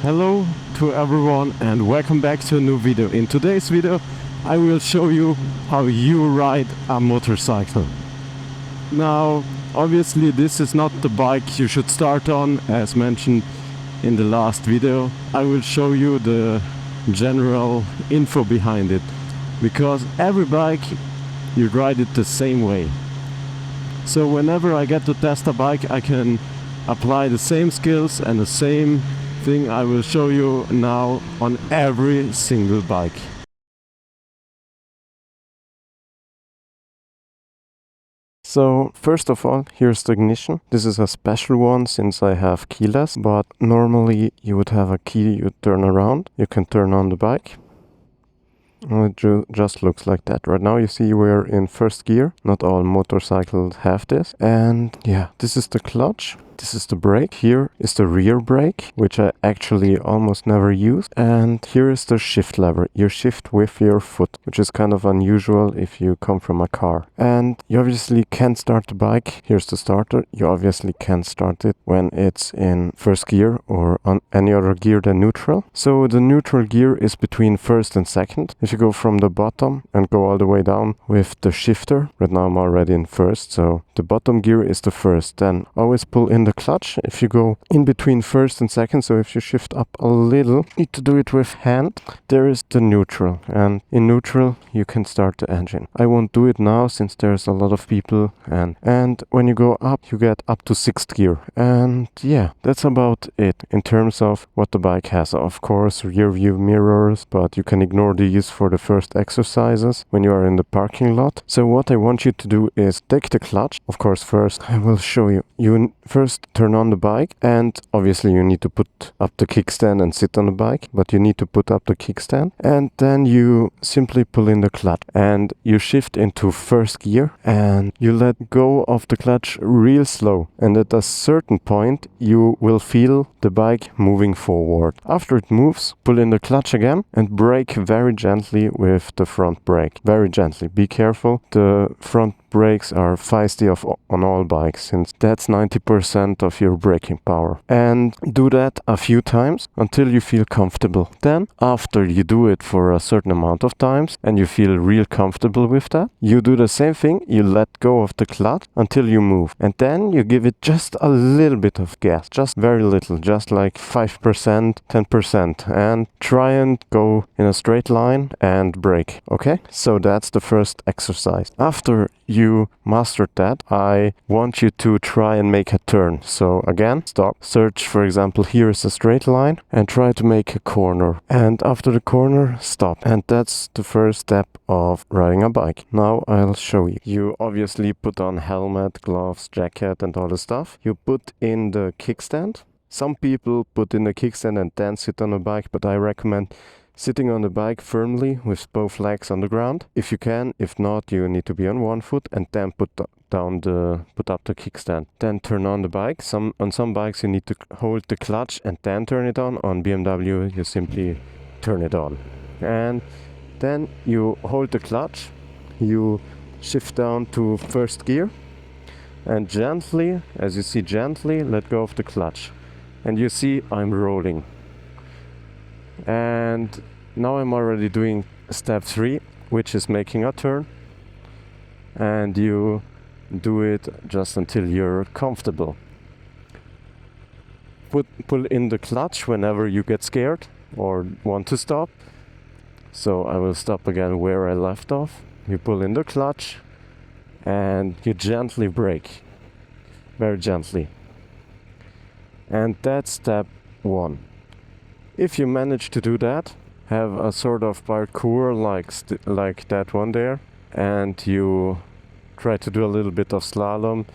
Hello to everyone and welcome back to a new video. In today's video I will show you how you ride a motorcycle. Now obviously this is not the bike you should start on, as mentioned in the last video. I will show you the general info behind it, because every bike you ride it the same way. So whenever I get to test a bike I can apply the same skills and the same thing I will show you now on every single bike. So first of all, here's the ignition. This is a special one since I have keyless, but normally you would have a key you turn around. You can turn on the bike. It just looks like that. Right now you see we're in first gear. Not all motorcycles have this. And yeah, this is the clutch. This is the brake. Here is the rear brake, which I actually almost never use. And here is the shift lever. You shift with your foot, which is kind of unusual if you come from a car. And you obviously can't start the bike. Here's the starter. You obviously can't start it when it's in first gear or on any other gear than neutral. So the neutral gear is between first and second. If you go from the bottom and go all the way down with the shifter, right now I'm already in first, so the bottom gear is the first. Then always pull in the clutch if you go in between first and second. So if you shift up a little, need to do it with hand. There is the neutral, and in neutral you can start the engine. I won't do it now since there's a lot of people, and when you go up you get up to sixth gear. And yeah, that's about it in terms of what the bike has. Of course, rear view mirrors, but you can ignore these for the first exercises when you are in the parking lot. So what I want you to do is take the clutch. Of course, first I will show you. You first turn on the bike, and obviously you need to put up the kickstand and sit on the bike, but you need to put up the kickstand, and then you simply pull in the clutch and you shift into first gear and you let go of the clutch real slow, and at a certain point you will feel the bike moving forward. After it moves, pull in the clutch again and brake very gently with the front brake. Very gently. Be careful. The front brakes are feisty on all bikes, since that's 90% of your braking power. And do that a few times until you feel comfortable. Then, after you do it for a certain amount of times and you feel real comfortable with that, you do the same thing. You let go of the clutch until you move. And then you give it just a little bit of gas. Just very little. Just like 5%, 10%. And try and go in a straight line and brake. Okay? So that's the first exercise. After you mastered that, I want you to try and make a turn. So again, stop, search, for example, here is a straight line, and try to make a corner. And after the corner, stop. And that's the first step of riding a bike. Now I'll show you. You obviously put on helmet, gloves, jacket and all the stuff. You put in the kickstand. Some people put in the kickstand and then sit on a bike, but I recommend sitting on the bike firmly with both legs on the ground, if you can. If not, you need to be on one foot and then put up the kickstand. Then turn on the bike. On some bikes you need to hold the clutch and then turn it on. On BMW you simply turn it on. And then you hold the clutch, you shift down to first gear, and gently, as you see, gently let go of the clutch. And you see I'm rolling. And now I'm already doing step 3, which is making a turn. And you do it just until you're comfortable. Pull in the clutch whenever you get scared or want to stop. So I will stop again where I left off. You pull in the clutch and you gently brake. Very gently. And that's step 1. If you manage to do that, have a sort of parkour like that one there, and you try to do a little bit of slalom,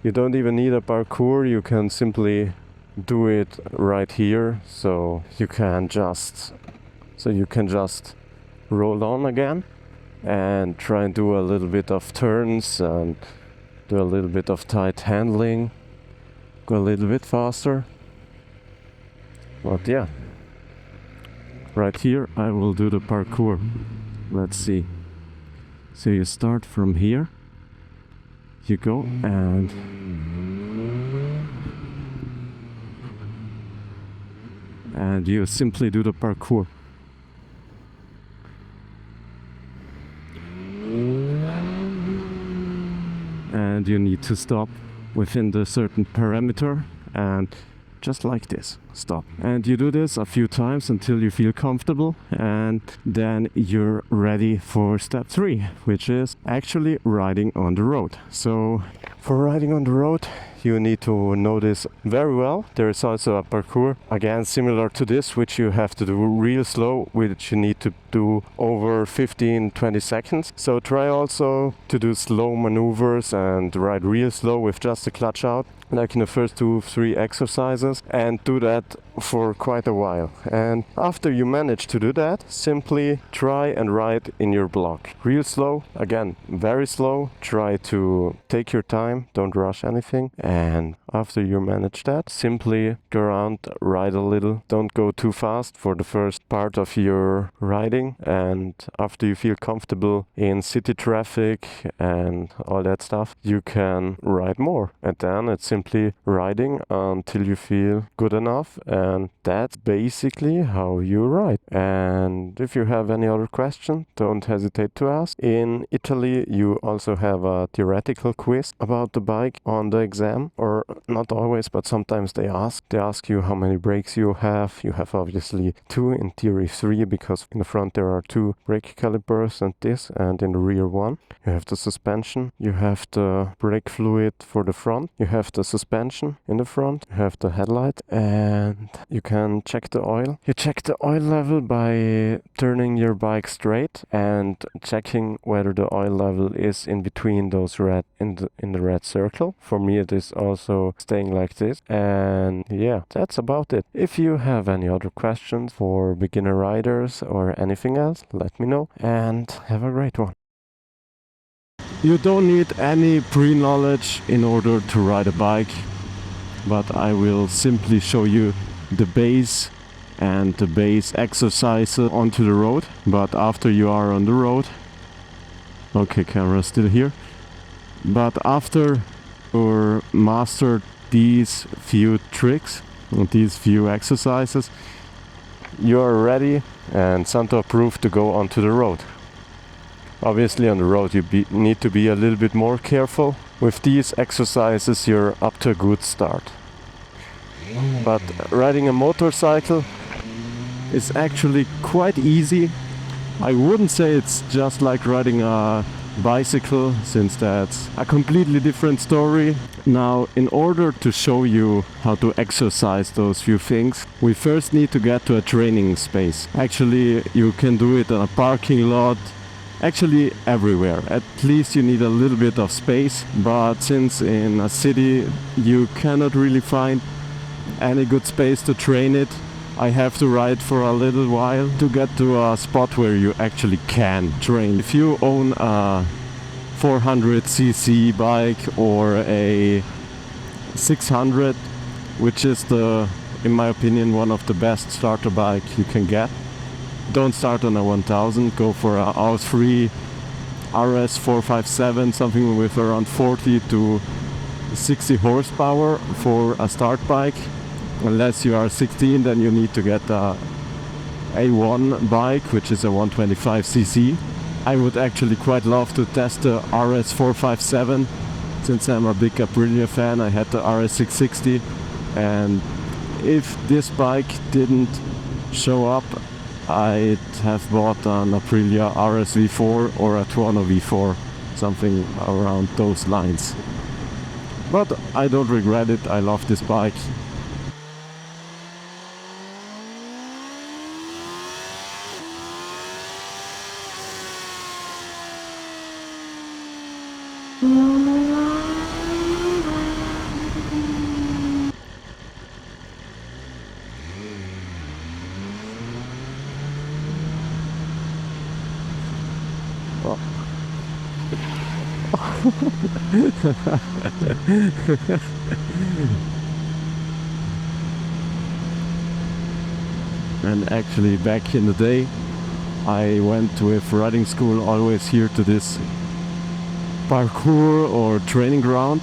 you don't even need a parkour. You can simply do it right here, so you can just roll on again and try and do a little bit of turns and do a little bit of tight handling, go a little bit faster. But yeah, right here I will do the parkour. Let's see. So you start from here, you go and you simply do the parkour. And you need to stop within the certain parameter, and just like this, stop. And you do this a few times until you feel comfortable, and then you're ready for step 3, which is actually riding on the road. So for riding on the road, you need to know this very well. There is also a parkour, again similar to this, which you have to do real slow, which you need to do over 15-20 seconds. So try also to do slow maneuvers and ride real slow with just the clutch out, like in the first 2-3 exercises, and do that for quite a while. And after you manage to do that, simply try and ride in your block. Real slow, again, very slow. Try to take your time, don't rush anything. And after you manage that, simply go around, ride a little. Don't go too fast for the first part of your riding. And after you feel comfortable in city traffic and all that stuff, you can ride more. And then it's simply riding until you feel good enough, and that's basically how you ride. And if you have any other question, don't hesitate to ask. In Italy, you also have a theoretical quiz about the bike on the exam, or not always, but sometimes they ask you how many brakes you have. You have obviously 2, in theory 3, because in the front there are 2 brake calipers and this, and in the rear 1. You have the suspension, you have the brake fluid for the front, you have the suspension in the front, you have the headlight, and you can check the oil. You check the oil level by turning your bike straight and checking whether the oil level is in between those red in the red circle. For me it is also staying like this, and yeah, that's about it. If you have any other questions for beginner riders or anything else, let me know, and have a great one. You don't need any pre-knowledge in order to ride a bike, but I will simply show you the base and the base exercises onto the road. But after you are on the road, okay, camera still here, but after you mastered these few tricks and these few exercises, you are ready and Santho approved to go onto the road. Obviously on the road you need to be a little bit more careful. With these exercises you're up to a good start. But riding a motorcycle is actually quite easy. I wouldn't say it's just like riding a bicycle, since that's a completely different story. Now, in order to show you how to exercise those few things, we first need to get to a training space. Actually, you can do it in a parking lot, actually everywhere. At least you need a little bit of space, but since in a city you cannot really find any good space to train it, I have to ride for a little while to get to a spot where you actually can train. If you own a 400cc bike or a 600, which is in my opinion, one of the best starter bike you can get, don't start on a 1000, go for a R3 RS 457, something with around 40 to 60 horsepower for a start bike. Unless you are 16, then you need to get a A1 bike, which is a 125cc. I would actually quite love to test the RS 457, since I'm a big Aprilia fan. I had the RS 660, and if this bike didn't show up, I'd have bought an Aprilia RS V4 or a Tuono V4, something around those lines. But I don't regret it, I love this bike. And actually back in the day I went with riding school always here to this parkour or training ground,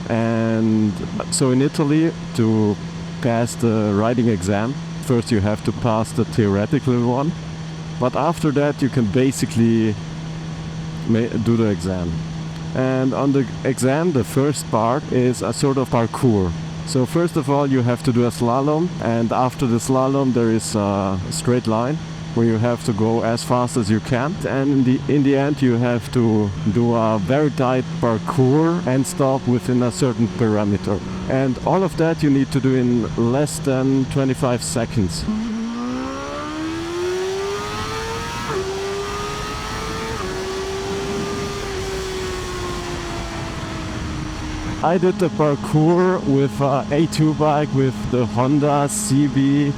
and so in Italy, to pass the riding exam first you have to pass the theoretical one, but after that you can basically do the exam. And on the exam, the first part is a sort of parkour. So first of all you have to do a slalom, and after the slalom there is a straight line where you have to go as fast as you can, and in the end you have to do a very tight parkour and stop within a certain parameter. And all of that you need to do in less than 25 seconds. I did the parkour with a A2 bike with the Honda CB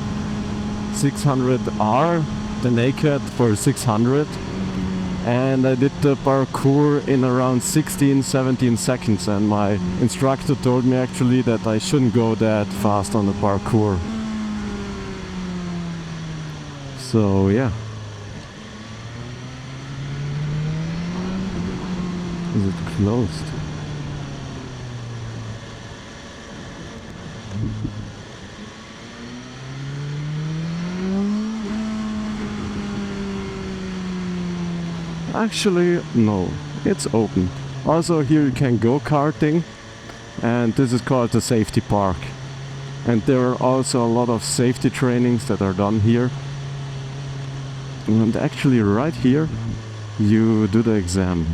600R, the naked for 600, and I did the parkour in around 16-17 seconds, and my instructor told me actually that I shouldn't go that fast on the parkour. So yeah. Is it closed? Actually, no, it's open. Also here you can go karting, and this is called the safety park. And there are also a lot of safety trainings that are done here. And actually right here you do the exam.